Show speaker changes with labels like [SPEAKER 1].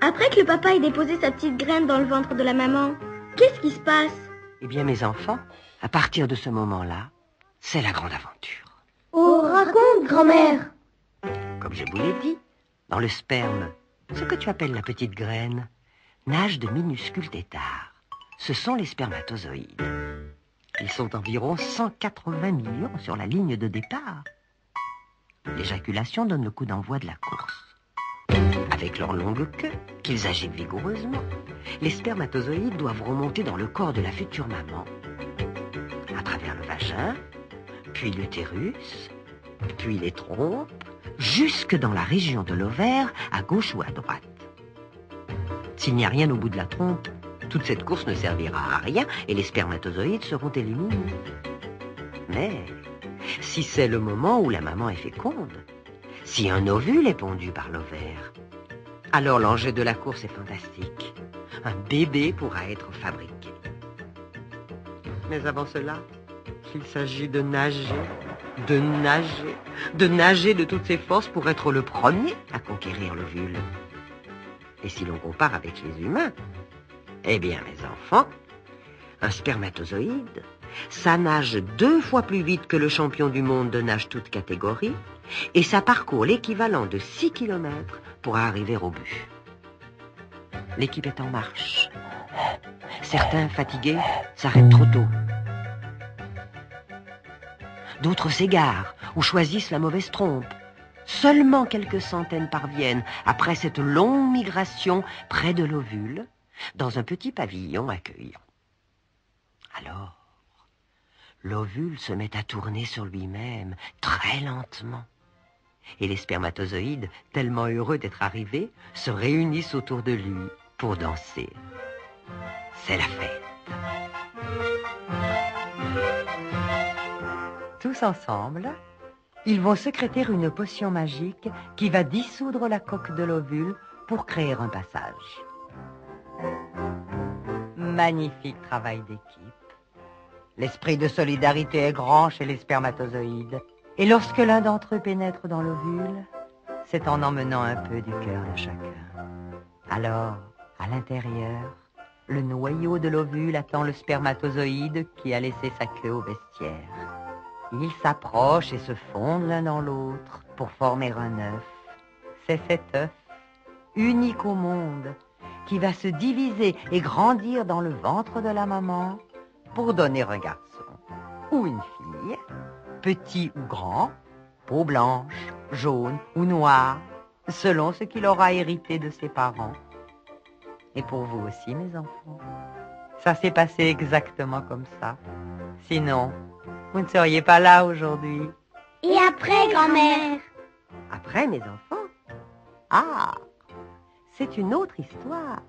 [SPEAKER 1] Après que le papa ait déposé sa petite graine dans le ventre de la maman, qu'est-ce qui se passe?
[SPEAKER 2] Eh bien, mes enfants, à partir de ce moment-là, c'est la grande aventure.
[SPEAKER 1] Oh, raconte, grand-mère.
[SPEAKER 2] Comme je vous l'ai dit, dans le sperme, ce que tu appelles la petite graine, nagent de minuscules têtards. Ce sont les spermatozoïdes. Ils sont environ 180 millions sur la ligne de départ. L'éjaculation donne le coup d'envoi de la course. Avec leur longue queue, qu'ils agitent vigoureusement, les spermatozoïdes doivent remonter dans le corps de la future maman, à travers le vagin, puis l'utérus, puis les trompes, jusque dans la région de l'ovaire, à gauche ou à droite. S'il n'y a rien au bout de la trompe, toute cette course ne servira à rien et les spermatozoïdes seront éliminés. Mais si c'est le moment où la maman est féconde, si un ovule est pondu par l'ovaire, alors l'enjeu de la course est fantastique. Un bébé pourra être fabriqué. Mais avant cela, il s'agit de nager, de nager, de nager de toutes ses forces pour être le premier à conquérir l'ovule. Et si l'on compare avec les humains, eh bien, mes enfants, un spermatozoïde, ça nage 2 fois plus vite que le champion du monde de nage toute catégorie, et ça parcourt l'équivalent de 6 kilomètres pour arriver au but. L'équipe est en marche. Certains, fatigués, s'arrêtent trop tôt. D'autres s'égarent ou choisissent la mauvaise trompe. Seulement quelques centaines parviennent, après cette longue migration près de l'ovule, dans un petit pavillon accueillant. Alors, l'ovule se met à tourner sur lui-même, très lentement. Et les spermatozoïdes, tellement heureux d'être arrivés, se réunissent autour de lui pour danser. C'est la fête. Tous ensemble, ils vont sécréter une potion magique qui va dissoudre la coque de l'ovule pour créer un passage. Magnifique travail d'équipe. L'esprit de solidarité est grand chez les spermatozoïdes. Et lorsque l'un d'entre eux pénètre dans l'ovule, c'est en emmenant un peu du cœur de chacun. Alors, à l'intérieur, le noyau de l'ovule attend le spermatozoïde qui a laissé sa queue au vestiaire. Ils s'approchent et se fondent l'un dans l'autre pour former un œuf. C'est cet œuf, unique au monde, qui va se diviser et grandir dans le ventre de la maman pour donner un garçon ou une fille, petit ou grand, peau blanche, jaune ou noire, selon ce qu'il aura hérité de ses parents. Et pour vous aussi, mes enfants, ça s'est passé exactement comme ça. Sinon, vous ne seriez pas là aujourd'hui.
[SPEAKER 1] Et après, grand-mère?
[SPEAKER 2] Après, mes enfants? Ah, c'est une autre histoire.